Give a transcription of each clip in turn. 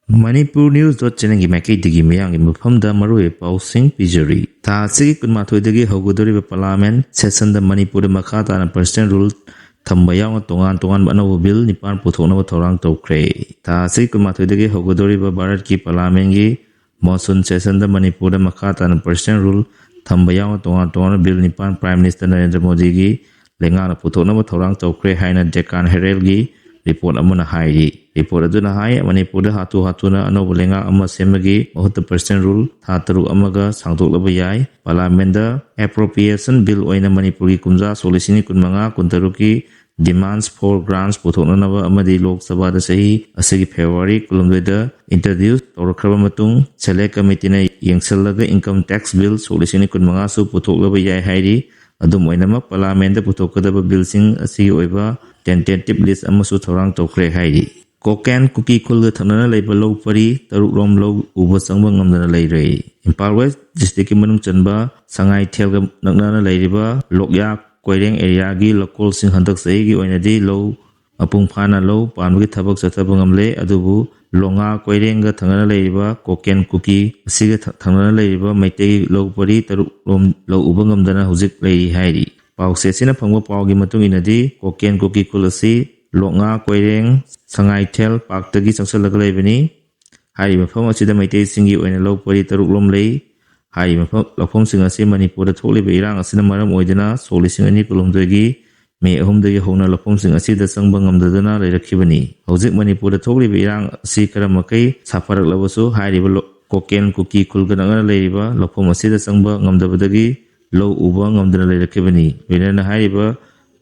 Manipur News channel gi makai digi meyang gi mafam da maroi pausing pijari ta sigi kun mathoi dagi hogudori ba parliament session da Manipur da makha ta na president rule thamba yaw tongan tongan ba no bill nipan puthokna ba thorang tawkre ta sigi kun mathoi dagi hogudori ba Bharat ki parliament gi monsoon session da Manipur da makha ta na president rule thamba yaw tongan tongan bill nipan prime minister Narendra Modi gi lenga na puthokna ba thorang tawkre haina Deccan Herald gi report amuna hairi report aduna hai Manipur da hatuna anobu lenga ama semagi mahut percent rule tha taru amaga sangtok laba yai parliament da appropriation bill oina Manipur gi kumja solisini kunmanga kuntaruki demands for grants puthokna naba amadi lok sabha da sahi asigi February kulumdoi da introduce tawrakraba matung select committee na yengsallaga income tax bill solisini kunmanga su puthok laba yai hairi adum oinama parliament da puthokadaba bill sing asigi oiba tentative list amasu thorang tawkre hairi koken kuki khulga thanana leiba low pari taruk rom low uba sangba ngamdana leire Impal West district ki manung chanba sangai thelga naknana leiriba lokya koireng area gi local sing handak sei gi oinadi low apung phana low pangi thabak sathaba ngamle adubu longa koireng ga thangana leiriba koken kuki asiga thangana leiriba maitei low pari taruk rom low uba ngamdana hujik leiri hairi pause sina phangba pawgi matung inadi koken kuki kulasi longa koireng sangai thel paktagi changsalaka leibani hari mafam asida maitei singi oina low pari taruk lom lei hari mafam lafom singa se Manipur da thokliba irang asina maram oidana solising ani kulumdagi me ahumdagi hona lafom singa asida sangba ngamdadana leirakhibani hojik Manipur da thokliba irang asi karamakai safarak labasu hari koken kuki kulgananga leiriba lafom asida sangba ngamdabadagi low uba ngamdana leirakhibani wenana hariba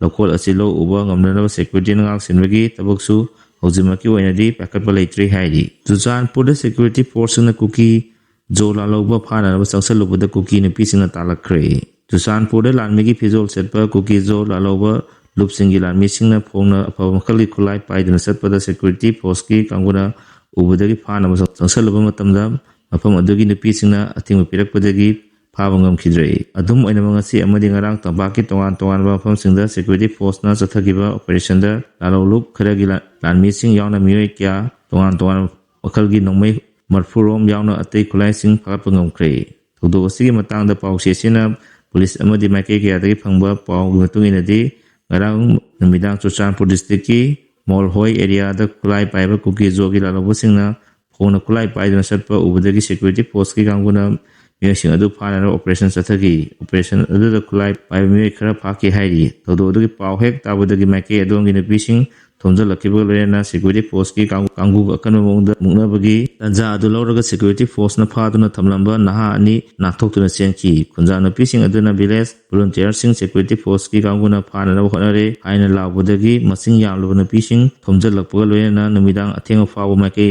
lokol asi low uba ngamdana security ngak sinbagi tabaksu hojimaki oinadi pakatba leitri hairi Churachandpur da security force na kuki jola lawba phana na changsalubada kuki nupisingna talakhre Churachandpur da lanmigi phizol setpa kuki jola lawba lupsingi lanmi singna phongna aphaba makhali khulai paidana setpada security force ki kanguna ubadagi phana ma changsaluba matamda mafam adugi nupisingna athingba pirakpadagi phaba ngamkhidre adum oinama ngasi amadi ngarang tabaki tongan tongan ba mafam singda security force na chathagiba operation da lalolup kharagi lanmi sing yauna miyoi kya tongan tongan wakhalgi nongmai marfurom yauna atei khulai sing phagatpa ngamkhre thudok asigi matangda pause sina police amadi maike kya dagi phangba pawgi matung inadi ngarang numidang Churachandpur district ki Molhoi area da khulai paiba kuki jogi lalobu singna phona khulai paidana satpa ubadagi security force ki kanguna miyosing adu phana operation sathagi operation adu da khulai pai mi khara phaki hairi todo adu ki paw hek tabudagi maike adongi nupising thomja lakiba loyana security force ki kangu akan mongda mungna bagi tanja adu lawraga security force na phaduna thamlamba naha ani nathok tuna senki khunja nupising aduna village volunteer sing security force ki kanguna phana na honare haina lawbudagi masing yamluba nupising thomja lakpa loyana numidang athenga fawa maike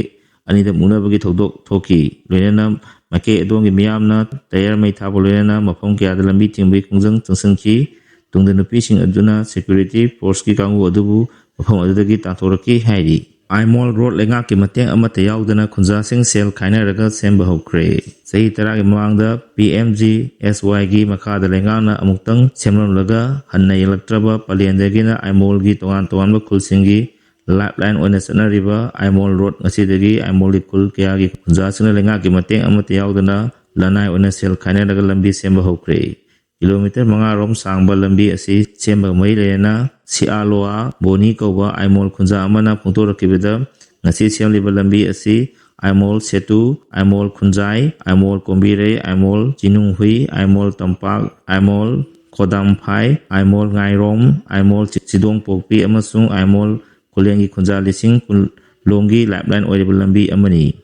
ani da mungna bagi thodok thoki loyana maike adongi miyamna tayar mai thabo loyana mafam kya da lambi tingbai khungjang changsangki tungda nupising aduna security force ki kangu adubu mafam adudagi tanthorki hairi Aimol road lenga ki mateng amata yaudana khunja sing sel khainaraga semba hokre sahi taragi mamangda PMG SY gi makha da lenga na amuktang semlamlaga hanna yelaktraba paliandagi na Aimol gi tongan tongan ba khulsingi lifeline oina sanariba Aimol road ngasidagi Aimol kul kya gi khunja sing lenga ki mateng amata yaudana lanai oina sel khainaraga lambi semba hokre kilometer manga rom sangba lambi asi semba mai lena Sialoa Boni Kowa Aimol Khunja amana phungtorakibada ngasi semliba lambi asi Aimol Setu Aimol Khunjai Aimol Kombire Aimol Jinunghui Aimol Tampak Aimol Kodamphai Aimol Ngairom Aimol Chidong Pokpi amasung Aimol Kolengi Khunja lising longi lifeline oiribal lambi amani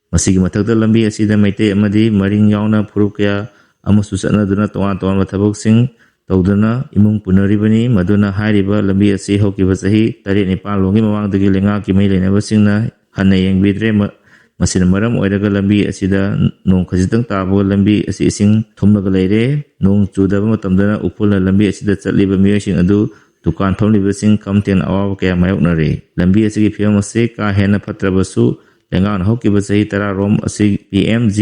masigi mathakta lambi asida maitei amadi maring yauna phurukya amasu sanaduna tongan tongan thabok-sing tawduna imung punaribani maduna hairiba lambi asi hokiba sahi 7-9 longi mamangdagi lenga ki mai leinaba singna hanna yengbidre masina maram oiraga lambi asida nong khajitang tabo lambi asi ising thumnaga leire nong chudaba matamdana upulna lambi asida chatliba miyosing adu dukan famliba sing kamten awawa kaya mayoknare lambi asigi phiyam ase ka hena phatrabasu lenga hokiba sahi 10 rom asi PMG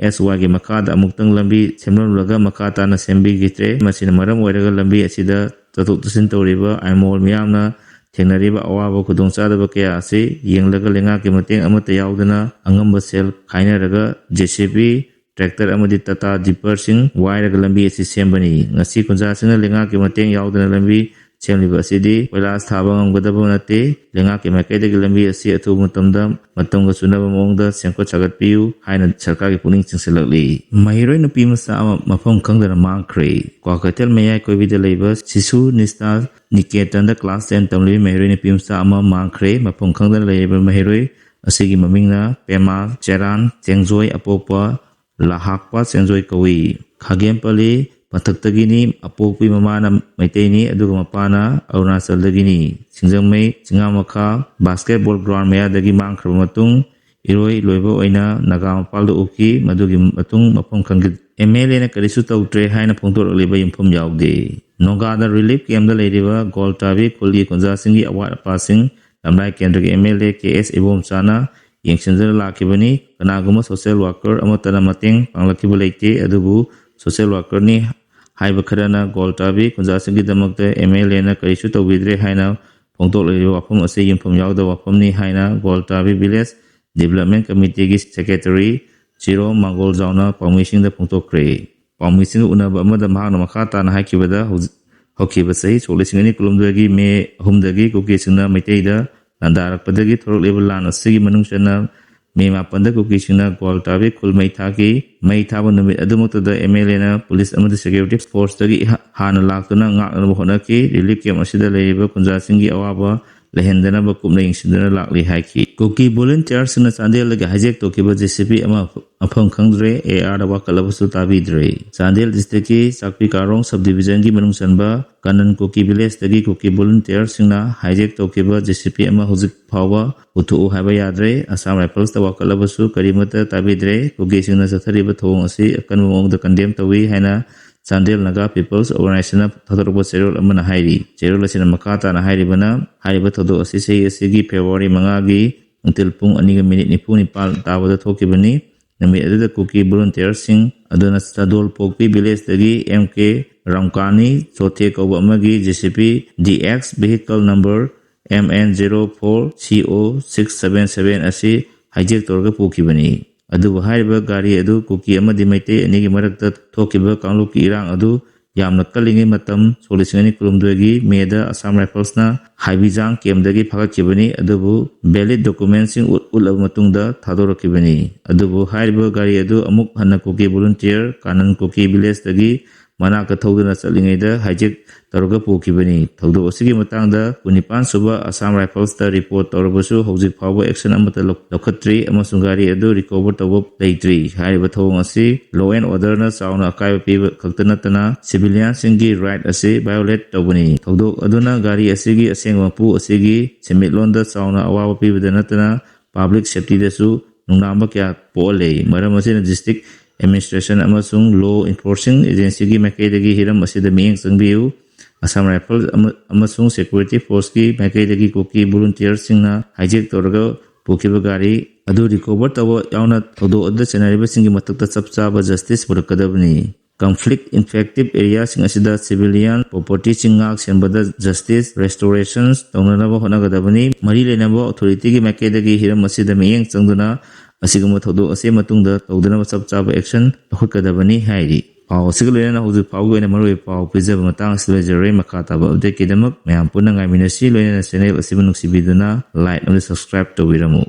SY gi makada amuktang lambi semlamlaga makata na sembi gitre masina maram oiraga lambi asida tatuk tusin tawriba Aimol miyamna ꯊꯦꯡꯅꯔꯤꯕ ꯑꯋꯥꯕ ꯈꯨꯗꯣꯡꯆꯥꯗꯕ ꯀꯌꯥ ꯑꯁꯤ ꯌꯦꯡꯂꯒ ꯂꯩꯉꯥꯛꯀꯤ ꯃꯇꯦꯡ ꯑꯃꯠꯇ ꯌꯥꯎꯗꯅ ꯑꯉꯝꯕ ꯁꯦꯜ ꯈꯥꯏꯅꯔꯒ JCB ट्रैक्टर अमदी टाटा जिपर वायरग लंबी असी सेंबनी ngasi kunjasingna lengaki mateng yaudana lambi semliba asidi koilas thaba ngamgadaba nate lengaki maikaidagi lambi asi athu matamda matamga sunaba mongda sengko chagatpiu haina sarkargi puning chingsilakli mahiroi nupi masa ama mafam khangdana mangkhre kwakatel mayai koibida leiba sisu nista niketanda class 10 tamli mahiroi nupi masa ama mangkhre mafam khangdana leiba mahiroi asigi mamingna pema cheran chengjoi apopa lahakpa chengjoi kawi khagempali pathakdagini apokpi mamana maitaini aduga mapana arunachalagini singjangmei chingamakha basketball ground mayadagi mangkhra matung iroi loiba oina naga mapaldo uki madugi matung mapam khanggi MLA na karisu tautre haina phongtorliba yimphom yaude nogada relief camp da leiriba goltabi khulgi kunjasingi awat passing lamrai kendra MLA KS Ibomchana yengsinjana lakibani kanaguma social worker amatana mateng panglakiba leite adubu social worker ni haiba kharana goltabi kunjasingi damakta MLA na karisu tawbidre haina phongtorliba wafam ase yimphom yauda wafam ni haina goltabi village development committee gi secretary Chiro Mangol Jauna Pamising da phongtokre Pamising unaba amada mahakna makhata na haikibada hokiba sei solisingani kulumdagi me humdagi kuki singna maiteida nandarakpadagi thorok level lan asigi manungchana me mapanda kuki singna goltabi kulmai thaki mai thaba numit adumuktada MLA na police amada security force dagi hana laktuna ngakna honaki relief camp asida leiba kunjasingi awaba lehendana ba kumna yingsidana lakli haiki kuki volunteers na chandel lagi hajek tokiba JCP ama afam khangdre AR da wakalabasu tabidre chandel district ki sakpi karong subdivision gi manung sanba kanan kuki village dagi kuki volunteers singna hajek tokiba JCP ama hujik phawa uthu haiba yadre Assam Rifles da wakalabasu karimata tabidre kuki singna sathariba thong asi akan mong da condemn tawi haina Chandel Naga People's Organization Thothorba Cherol amana hairi Cherol asina makata na hairi bana haiba thodo asisi asigi February mangagi until pung 2:94 tabada thokibani nami adada kuki volunteers sing aduna Sadol Pokpi village dagi MK Ramkani chothe kauba amagi JCP DX vehicle number MN04CO677 asi hijack torga pokibani adu haiba gari adu kuki amadi maite anigi marakta thokiba kangluki irang adu yamna kalingi matam solisingani kulumdagi meda Assam Rifles na haibijang kemdagi phagatkibani adubu valid documents sing ulab matungda thadorokibani adubu haiba gari adu amuk hanna kuki volunteer kanan kuki village dagi manaka thoduna chalingaida hijack torga pokibani thodo osigi matangda 19 suba Assam Rifles da report torbasu hojik phawa action amata lokhotri amasung gari adu recover tobo leitri haiba thong asi law and order na chauna akai piba khaktana tana civilian singi right asi violate tobani thodo aduna gari asigi asengwa pu asigi semitlonda chauna awawa piba natana public safety dasu nungnamba kya pole maram asina district administration amasung law enforcing agency gi maikaidagi hiram asida miyeng changbiu Assam Rifles amasung security force ki maikaidagi kuki volunteers singna hijack torga pokiba gari adu recover tawa yauna thodo adda chenariba singi matakta chapchaba justice purakadabni conflict infective areas sing asida civilian property chingak senbada justice restorations taunanaba honagadabani mari lenaba authority gi maikaidagi hiram asida miyeng changduna asigama thodo ase matungda tawdana chapchaba action hokkadabani hairi pau siglena hujik pau goina maroi pau pijaba matang silajare makata ba update kidamak mayam punna ngai minasi loina channel asibunuk sibiduna like and subscribe to wiramu